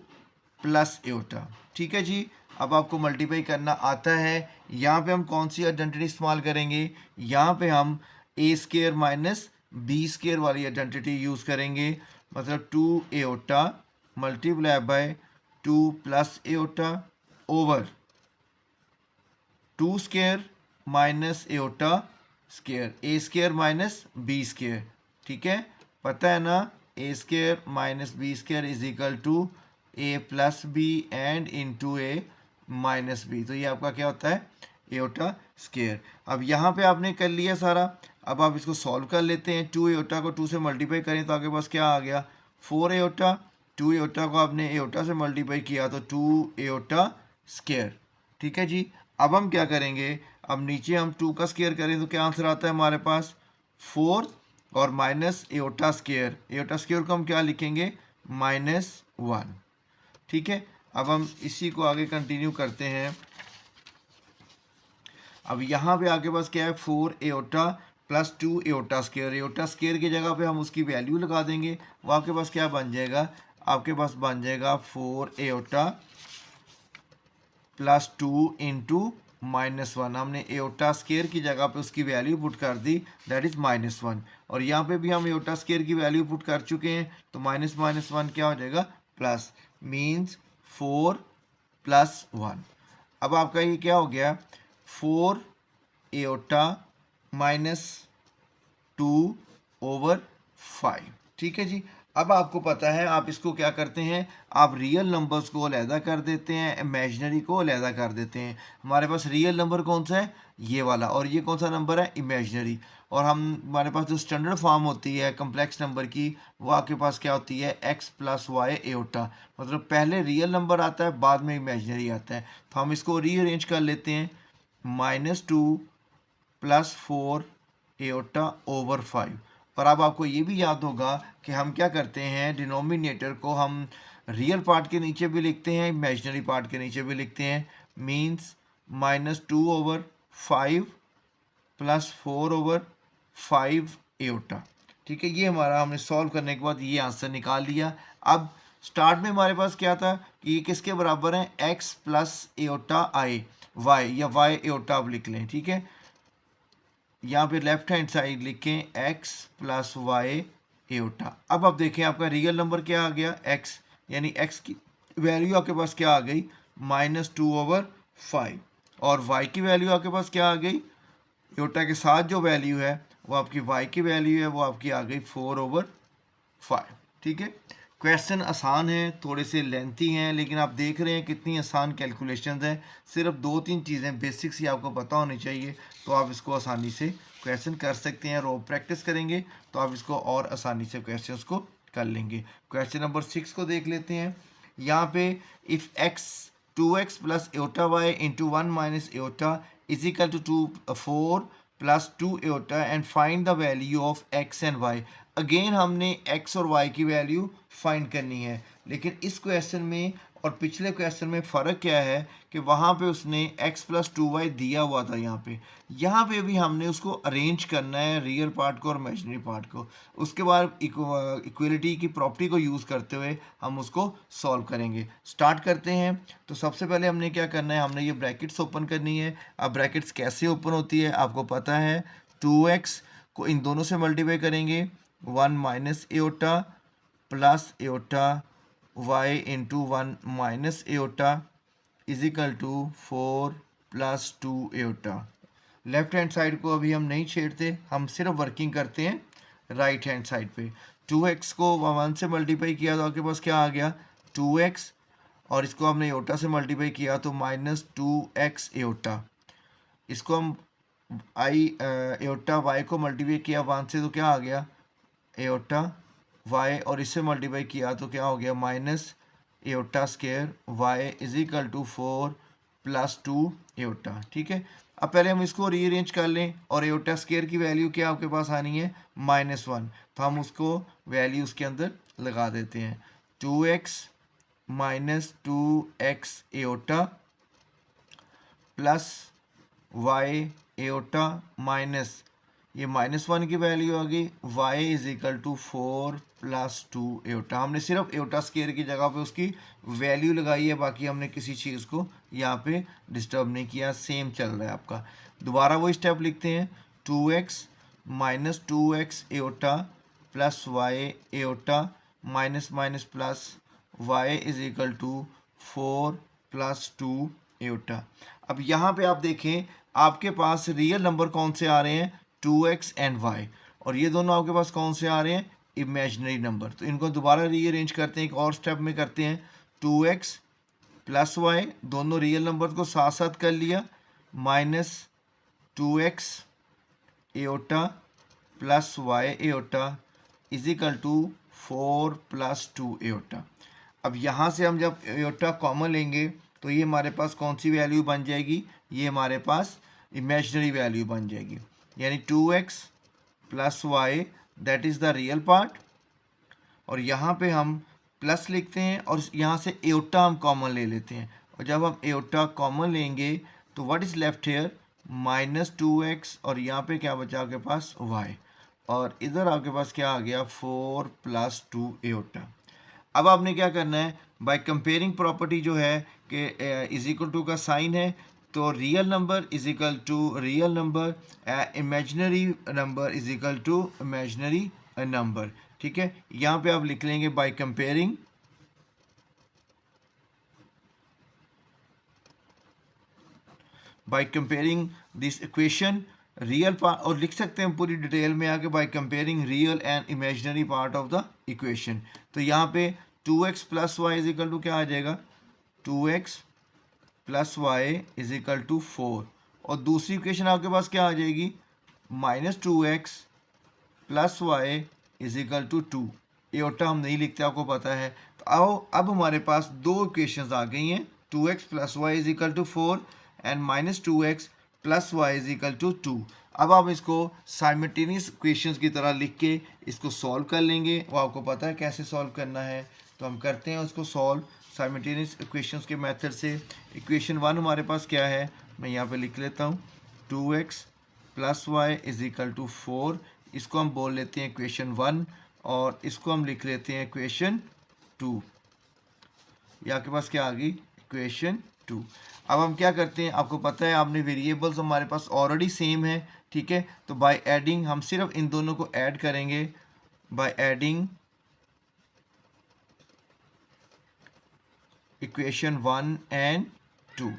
plus aorta, ठीक है जी। अब आपको मल्टीप्लाई करना आता है। यहाँ पे हम कौन सी आइडेंटिटी इस्तेमाल करेंगे, यहाँ पे हम a square minus b square वाली आइडेंटिटी यूज़ करेंगे। मतलब 2 iota multiply by 2 plus iota over 2 square minus iota square, a square minus b square, ठीक है। पता है ना, a square minus b square is equal to a plus b and into a minus b. तो ये आपका क्या होता है, एओटा स्केयर। अब यहाँ पे आपने कर लिया सारा। अब आप इसको सॉल्व कर लेते हैं। 2 एओटा को 2 से मल्टीप्लाई करें तो आपके पास क्या आ गया, 4 एओटा। 2 एओटा को आपने एओटा से मल्टीप्लाई किया तो 2 एओटा स्केयर, ठीक है जी। अब हम क्या करेंगे, अब नीचे हम 2 का स्केयर करें तो क्या आंसर आता है हमारे पास, 4 और minus iota square. Aorta square को हम क्या लिखेंगे, -1, ठीक है। अब हम इसी को आगे कंटिन्यू करते हैं। अब यहाँ पे आपके पास क्या है, 4 aorta plus 2 aorta square. Aorta square की जगह पे हम उसकी वैल्यू लगा देंगे। वो आपके पास क्या बन जाएगा, आपके पास बन जाएगा 4 एओटा प्लस 2 इंटू -1। हमने एओटा स्केयर की जगह पे उसकी वैल्यू पुट कर दी, दैट इज़ -1। और यहाँ पे भी हम एओटा स्केयर की वैल्यू पुट कर चुके हैं, तो -1 क्या हो जाएगा, प्लस, मीन्स 4 प्लस 1। अब आपका ये क्या हो गया, 4 एओटा -2 ओवर 5, ठीक है जी। अब आपको पता है आप इसको क्या करते हैं, आप रियल नंबर्स को अलहदा कर देते हैं, इमेजनरी को अलहदा कर देते हैं। हमारे पास रियल नंबर कौन सा है, ये वाला, और ये कौन सा नंबर है, इमेजनरी। और हमारे पास जो स्टैंडर्ड फॉर्म होती है कम्प्लेक्स नंबर की, वो आपके पास क्या होती है, x प्लस वाई एओटा। मतलब पहले रियल नंबर आता है, बाद में इमेजनरी आता है। तो हम इसको रीअरेंज कर लेते हैं, -2 प्लस 4 एओटा ओवर 5। और अब आपको ये भी याद होगा कि हम क्या करते हैं, डिनोमिनेटर को हम रियल पार्ट के नीचे भी लिखते हैं, इमेजनरी पार्ट के नीचे भी लिखते हैं। Means -2 over 5 plus 4 over 5 iota, ठीक है। ये हमारा हमने सॉल्व करने के बाद ये आंसर निकाल लिया। अब स्टार्ट में हमारे पास क्या था कि ये किसके बराबर है, x प्लस एओटा आई वाई, या y एओटा आप लिख लें, ठीक है। यहाँ पे लेफ्ट हैंड साइड लिखें x प्लस वाई एओटा। अब आप देखें आपका रियल नंबर क्या आ गया, x, यानी x की वैल्यू आपके पास क्या आ गई, -2 ओवर 5, और y की वैल्यू आपके पास क्या आ गई, एओटा के साथ जो वैल्यू है वो आपकी y की वैल्यू है, वो आपकी आ गई 4 ओवर 5, ठीक है। क्वेश्चन आसान हैं, थोड़े से लेंथी हैं, लेकिन आप देख रहे हैं कितनी आसान कैलकुलेशंस हैं। सिर्फ 2-3 चीज़ें बेसिक्स ही आपको पता होनी चाहिए, तो आप इसको आसानी से क्वेश्चन कर सकते हैं। रोज़ प्रैक्टिस करेंगे तो आप इसको और आसानी से क्वेश्चंस को कर लेंगे। क्वेश्चन नंबर 6 को देख लेते हैं। यहाँ पे if x 2x plus iota y into 1 minus iota is equal to 4 plus 2 iota and find the value of x and y। Again हमने x और y की वैल्यू फाइंड करनी है, लेकिन इस क्वेश्चन में और पिछले क्वेश्चन में फ़र्क क्या है कि वहाँ पे उसने x प्लस 2y दिया हुआ था। यहाँ पे भी हमने उसको अरेंज करना है, रियल पार्ट को और इमेजिनरी पार्ट को। उसके बाद इक्वलिटी की प्रॉपर्टी को यूज़ करते हुए हम उसको सॉल्व करेंगे। स्टार्ट करते हैं। तो सबसे पहले हमने क्या करना है, हमने ये ब्रैकेट्स ओपन करनी है। अब ब्रैकेट्स कैसे ओपन होती है आपको पता है। 2x को इन दोनों से मल्टीप्लाई करेंगे, 1 minus iota plus iota y into 1 minus iota is equal to 4 plus 2 iota. Left hand side को अभी हम नहीं छेड़ते, हम सिर्फ वर्किंग करते हैं राइट हैंड साइड पे। 2x को 1 से मल्टीप्लाई किया तो आपके पास क्या आ गया, 2x, और इसको हमने एोटा से मल्टीप्लाई किया तो माइनस 2x एोटा। इसको हम एोटा y को मल्टीप्लाई किया 1 से तो क्या आ गया, एोटा y, और इससे मल्टीप्लाई किया तो क्या हो गया, minus iota square y is equal to 4 plus 2 iota. ठीक है, अब पहले हम इसको रीअरेंज कर लें, और एोटा स्केयर की वैल्यू क्या आपके पास आनी है, -1, तो हम उसको वैल्यू उसके अंदर लगा देते हैं। 2x minus 2x iota plus y iota minus ये -1 की वैल्यू आ गई, y is equal to 4 plus 2 iota. हमने सिर्फ एोटा स्केयर की जगह पे उसकी वैल्यू लगाई है, बाकी हमने किसी चीज़ को यहाँ पे डिस्टर्ब नहीं किया, सेम चल रहा है आपका। दोबारा वही स्टेप लिखते हैं, 2x minus 2x iota plus y iota minus minus plus y is equal to 4 plus 2 iota. अब यहाँ पे आप देखें आपके पास रियल नंबर कौन से आ रहे हैं, 2x एंड y, और ये दोनों आपके पास कौन से आ रहे हैं, इमेजिनरी नंबर। तो इनको दोबारा रीअरेंज करते हैं, एक और स्टेप में करते हैं। 2x प्लस वाई, दोनों रियल नंबर को साथ साथ कर लिया, minus 2x iota plus y iota is equal to 4 plus 2 iota. अब यहाँ से हम जब एोटा कॉमन लेंगे तो ये हमारे पास कौन सी वैल्यू बन जाएगी, ये हमारे पास इमेजिनरी वैल्यू बन जाएगी, यानी 2x plus y that is the real part, और यहाँ पे हम प्लस लिखते हैं और यहाँ से एोटा हम कॉमन ले लेते हैं, और जब हम एोटा कॉमन लेंगे तो what is left here, -2x, और यहाँ पे क्या बचा आपके पास y, और इधर आपके पास क्या आ गया, 4 प्लस 2 एोटा। अब आपने क्या करना है, बाय कंपेयरिंग प्रॉपर्टी जो है कि इज इक्वल टू का साइन है, तो real number is equal to real number, imaginary number is equal to imaginary number. ठीक है, यहाँ पे आप लिख लेंगे by comparing this equation real part, और लिख सकते हैं पूरी डिटेल में आके by comparing real and imaginary part of the equation. तो यहाँ पे 2x plus y is equal to क्या आ जाएगा, 2x plus y is equal to 4, और दूसरी इक्वेशन आपके पास क्या आ जाएगी, -2x plus y is equal to 2। Iota हम नहीं लिखते, आपको पता है। तो आओ अब हमारे पास दो इक्वेशंस आ गई हैं, 2x plus y is equal to 4 and -2x plus y is equal to 2। अब आप इसको साइमल्टेनियस इक्वेशंस की तरह लिख के इसको सॉल्व कर लेंगे, वो आपको पता है कैसे सॉल्व करना है, तो हम करते हैं उसको सॉल्व साइमल्टेनियस इक्वेशंस के मेथड से। इक्वेशन 1 हमारे पास क्या है, मैं यहाँ पे लिख लेता हूँ, 2x plus y is equal to 4, इसको हम बोल लेते हैं इक्वेशन 1, और इसको हम लिख लेते हैं इक्वेशन 2। ये आपके पास क्या आ गई, इक्वेशन 2। अब हम क्या करते हैं, आपको पता है आपने वेरिएबल्स हमारे पास ऑलरेडी सेम है। ठीक है, तो बाय एडिंग हम सिर्फ इन दोनों को ऐड करेंगे, बाय एडिंग इक्वेशन 1 एंड 2,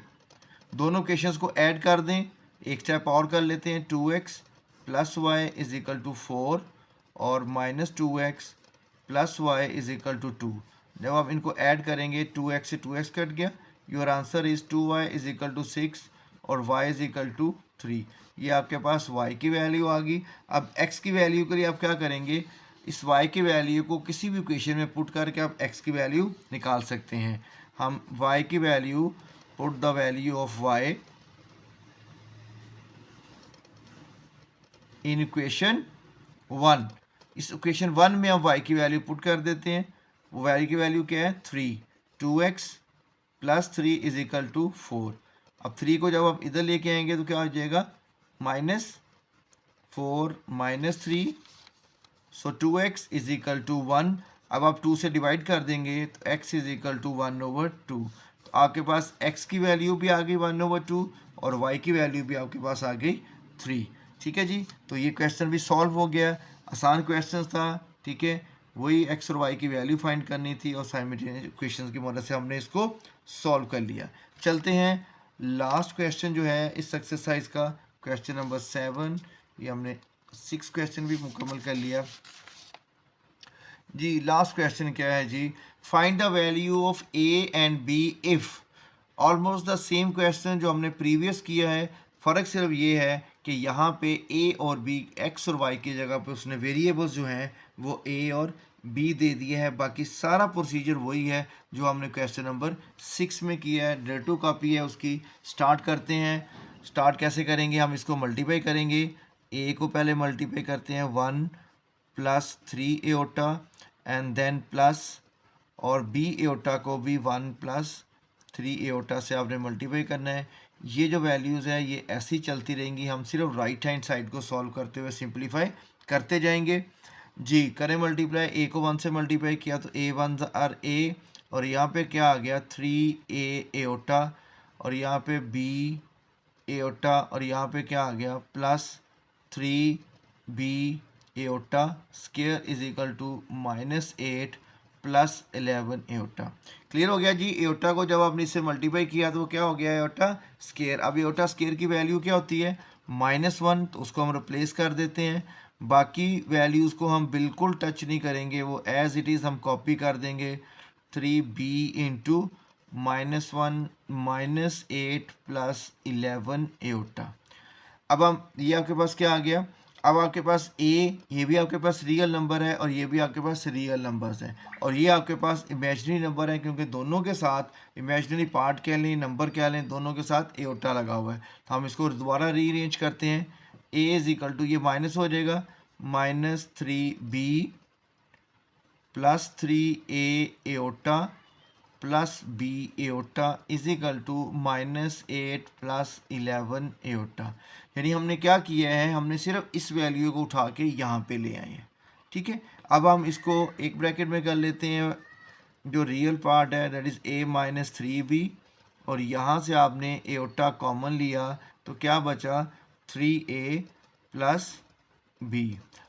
दोनों इक्वेशंस को ऐड कर दें। एक स्टेप और कर लेते हैं, 2x plus y is equal to 4 और -2x plus y is equal to 2। जब आप इनको ऐड करेंगे 2x से 2x कट गया, your answer is 2y is equal to 6 और y इज इक्वल टू 3। ये आपके पास y की वैल्यू आ गई। अब x की वैल्यू के लिए आप क्या करेंगे, इस y की वैल्यू को किसी भी इक्वेशन में पुट करके आप x की वैल्यू निकाल सकते हैं। हम y की value, put the value of y in equation 1। इस इक्वेशन 1 में हम y की वैल्यू पुट कर देते हैं। वो y की वैल्यू क्या है 3, 2x plus 3 is equal to 4। अब 3 को जब आप इधर लेके आएंगे तो क्या हो जाएगा, -4 -3, सो 2x इज इक्वल टू 1। अब आप 2 से डिवाइड कर देंगे तो x इज इक्वल टू 1/2। तो आपके पास x की वैल्यू भी आ गई 1/2 और y की वैल्यू भी आपके पास आ गई 3। ठीक है जी, तो ये क्वेश्चन भी सॉल्व हो गया। आसान क्वेश्चन था, ठीक है। वही x और y की वैल्यू फाइंड करनी थी और साइमल्टेनियस इक्वेशंस की मदद से हमने इसको सॉल्व कर लिया। चलते हैं लास्ट क्वेश्चन जो है इस एक्सरसाइज का, क्वेश्चन नंबर 7। ये हमने 6 क्वेश्चन भी मुकम्मल कर लिया जी। लास्ट क्वेश्चन क्या है जी, find the value of a and b if. Almost the same question जो हमने प्रीवियस किया है, फ़र्क सिर्फ ये है कि यहाँ पे a और b, x और y की जगह पे उसने वेरिएबल्स जो हैं वो a और b दे दिए है। बाकी सारा प्रोसीजर वही है जो हमने क्वेश्चन नंबर 6 में किया है। डेटो कॉपी है उसकी। स्टार्ट करते हैं। स्टार्ट कैसे करेंगे, हम इसको मल्टीप्लाई करेंगे। a को पहले मल्टीप्लाई करते हैं 1 plus 3 iota and then plus, और बी एओटा को भी 1 प्लस 3 एओटा से आपने मल्टीप्लाई करना है। ये जो वैल्यूज़ है ये ऐसी चलती रहेंगी। हम सिर्फ राइट हैंड साइड को सॉल्व करते हुए सिंप्लीफाई करते जाएंगे जी। करें मल्टीप्लाई, ए को 1 से मल्टीप्लाई किया तो ए 1 आर ए, और यहाँ पे क्या आ गया 3a एओटा, और यहाँ पे b एओटा, और यहाँ पे क्या आ गया plus 3b iota square is equal to -8 plus 11 iota. Clear हो गया जी। एओटा को जब आपने इससे मल्टीप्लाई किया तो क्या हो गया एओटा स्क्वायर। अब एओटा स्क्वायर की वैल्यू क्या होती है -1, तो उसको हम रिप्लेस कर देते हैं। बाकी वैल्यूज़ को हम बिल्कुल टच नहीं करेंगे, वो एज इट इज़ हम कॉपी कर देंगे। 3b into -1 -8 plus 11 iota. अब हम, ये आपके पास क्या आ गया, अब आपके पास a, ये भी आपके पास रियल नंबर है और ये भी आपके पास रियल नंबर्स हैं, और ये आपके पास इमेजिनरी नंबर है क्योंकि दोनों के साथ इमेजिनरी पार्ट कह लें, नंबर कह लें, दोनों के साथ एओटा लगा हुआ है। तो हम इसको दोबारा रीअरेंज करते हैं। a इज इक्वल टू, ये माइनस हो जाएगा, -3b plus 3a iota plus b iota is equal to -8 plus 11 iota. यानी हमने क्या किया है, हमने सिर्फ इस वैल्यू को उठा के यहाँ पे ले आए हैं। ठीक है, अब हम इसको एक ब्रैकेट में कर लेते हैं। जो रियल पार्ट है दैट इज़ a - 3b, और यहाँ से आपने एओटा कॉमन लिया तो क्या बचा 3a प्लस b,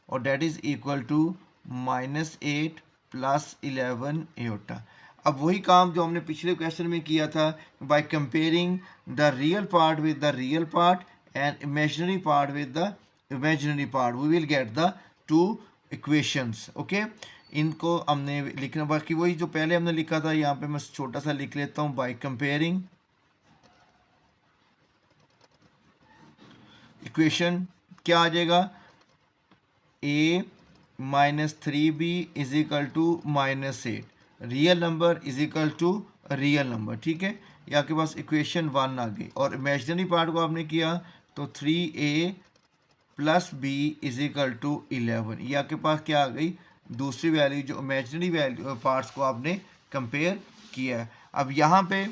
और that is equal to -8 plus 11 iota. अब वही काम जो हमने पिछले क्वेश्चन में किया था, by comparing the real part with the real part and imaginary part with the imaginary part, we will get the two equations. Okay, इनको हमने लिखना, बाकी वही जो पहले हमने लिखा था, यहाँ पे मैं छोटा सा लिख लेता हूँ। बाय कंपेयरिंग इक्वेशन क्या आ जाएगा, a - 3b is equal to -8, real number is equal to real number. ठीक है, ये आपके पास इक्वेशन 1 आ गई, और इमेजिनरी पार्ट को आपने किया तो 3a plus b is equal to 11। ये आपके पास क्या आ गई, दूसरी वैल्यू जो इमेजिनरी वैल्यू पार्ट्स को आपने कंपेयर किया है। अब यहाँ पे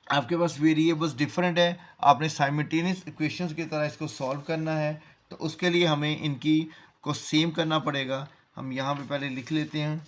आपके पास वेरिएबल्स डिफरेंट है, आपने साइमल्टेनियस इक्वेशंस की तरह इसको सॉल्व करना है, तो उसके लिए हमें इनकी को सेम करना पड़ेगा। हम यहाँ पे पहले लिख लेते हैं,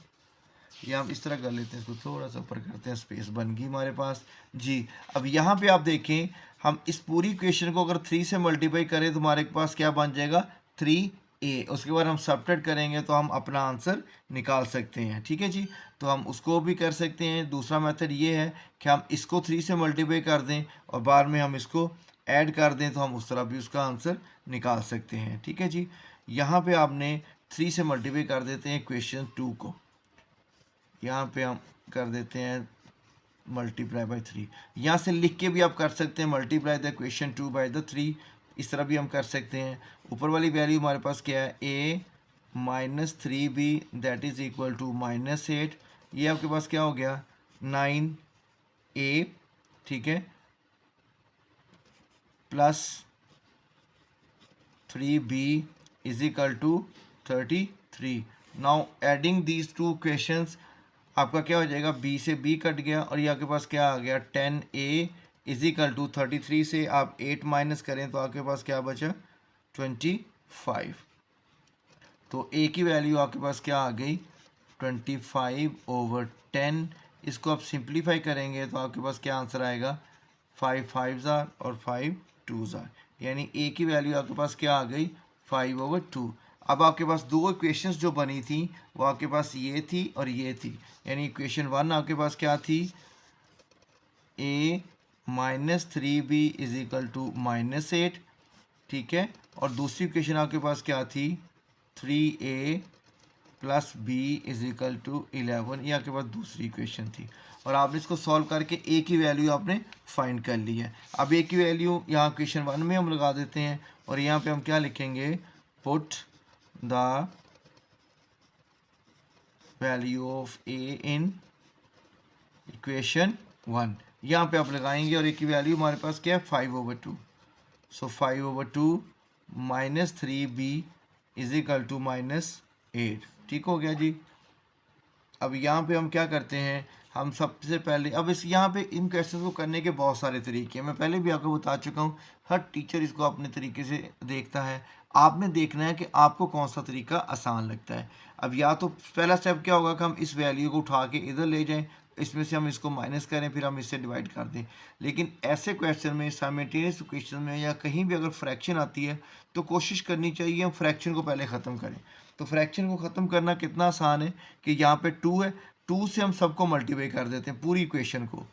या हम इस तरह कर लेते हैं, इसको थोड़ा सा ऊपर करते हैं, स्पेस बन गई हमारे पास जी। अब यहाँ पे आप देखें, हम इस पूरी इक्वेशन को अगर 3 से मल्टीप्लाई करें तो हमारे पास क्या बन जाएगा 3a। उसके बाद हम सब्ट्रैक्ट करेंगे तो हम अपना आंसर निकाल सकते हैं। ठीक है जी, तो हम उसको भी कर सकते हैं। दूसरा मेथड ये है कि हम इसको 3 से मल्टीप्लाई कर दें और बाद में हम इसको ऐड कर दें, तो हम उस तरह भी उसका आंसर निकाल सकते हैं। ठीक है जी, यहाँ पे आपने 3 से मल्टीप्लाई कर देते हैं इक्वेशन 2 को, यहाँ पे हम कर देते हैं मल्टीप्लाई बाय 3। यहाँ से लिख के भी आप कर सकते हैं multiply the equation 2 by the 3, इस तरह भी हम कर सकते हैं। ऊपर वाली वैल्यू हमारे पास क्या है, a minus 3b that is equal to -8। ये आपके पास क्या हो गया 9a, ठीक है, plus 3b is equal to 33। Now adding these two questions आपका क्या हो जाएगा, b से b कट गया और ये आपके पास क्या आ गया 10a इज इक्वल टू 33 से आप 8 माइनस करें तो आपके पास क्या बचा 25। तो a की वैल्यू आपके पास क्या आ गई 25/10। इसको आप सिंप्लीफाई करेंगे तो आपके पास क्या आंसर आएगा 5 5s और 5 2s, यानी a की वैल्यू आपके पास क्या आ गई 5/2। अब आपके पास दो इक्वेशंस जो बनी थी वो आपके पास ये थी और ये थी, यानी इक्वेशन 1 आपके पास क्या थी a minus 3b is equal to -8, ठीक है, और दूसरी इक्वेशन आपके पास क्या थी 3a plus b is equal to 11, ये आपके पास दूसरी इक्वेशन थी। और आपने इसको सॉल्व करके a की वैल्यू आपने फाइंड कर ली है। अब a की वैल्यू यहाँ इक्वेशन 1 में हम लगा देते हैं और यहाँ पे हम क्या लिखेंगे, put the value of a in equation 1, यहाँ पे आप लगाएंगे और a की वैल्यू हमारे पास क्या है 5/2। So 5/2 minus 3b is equal to -8, ठीक हो गया जी। अब यहाँ पे हम क्या करते हैं, हम सबसे पहले अब इस यहाँ पे इन क्वेश्चन को करने के बहुत सारे तरीके हैं, मैं पहले भी आपको बता चुका हूँ। हर टीचर इसको अपने तरीके से देखता है, आपने देखना है कि आपको कौन सा तरीका आसान लगता है। अब या तो पहला स्टेप क्या होगा कि हम इस वैल्यू को उठा के इधर ले जाएं, इसमें से हम इसको माइनस करें, फिर हम इससे डिवाइड कर दें। लेकिन ऐसे क्वेश्चन में, साइमल्टेनियस क्वेश्चन में या कहीं भी अगर फ्रैक्शन आती है तो कोशिश करनी चाहिए हम फ्रैक्शन को पहले ख़त्म करें। तो फ्रैक्शन को ख़त्म करना कितना आसान है कि यहाँ पे 2 है, 2 से हम सबको मल्टीप्लाई कर देते हैं पूरी इक्वेशन को,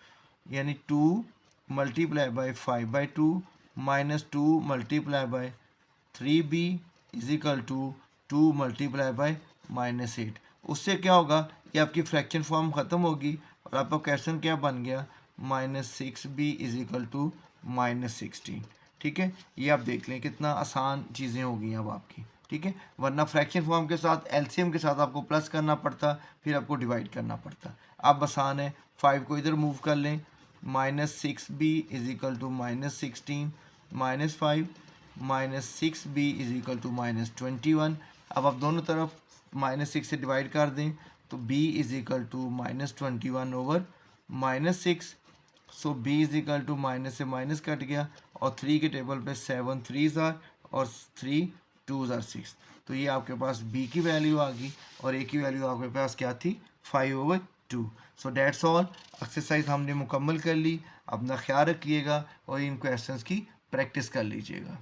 यानी 2 multiply by 5/2 minus 2 multiply by 3b is equal to 2 multiply by -8। उससे क्या होगा, ये आपकी फ्रैक्शन फॉर्म ख़त्म होगी और आपका क्वेश्चन क्या बन गया -6b इज इक्वल टू -16, ठीक है। ये आप देख लें कितना आसान चीज़ें हो गई अब आपकी, ठीक है। वरना फ्रैक्शन फॉर्म के साथ एलसीएम के साथ आपको प्लस करना पड़ता, फिर आपको डिवाइड करना पड़ता। अब आसान है, 5 को इधर मूव कर लें, -6b is equal to -16 -5 -6b is equal to -21। अब आप दोनों तरफ -6 से डिवाइड कर दें तो b is equal to -21/-6। So b is equal to minus से माइनस कट गया और 3 के टेबल पे 7 3s और 3 2s 6। तो ये आपके पास b की वैल्यू आ गई और a की वैल्यू आपके पास क्या थी 5/2। सो डेट्स ऑल, एक्सरसाइज हमने मुकम्मल कर ली। अपना ख्याल रखिएगा और इन क्वेश्चंस की प्रैक्टिस कर लीजिएगा।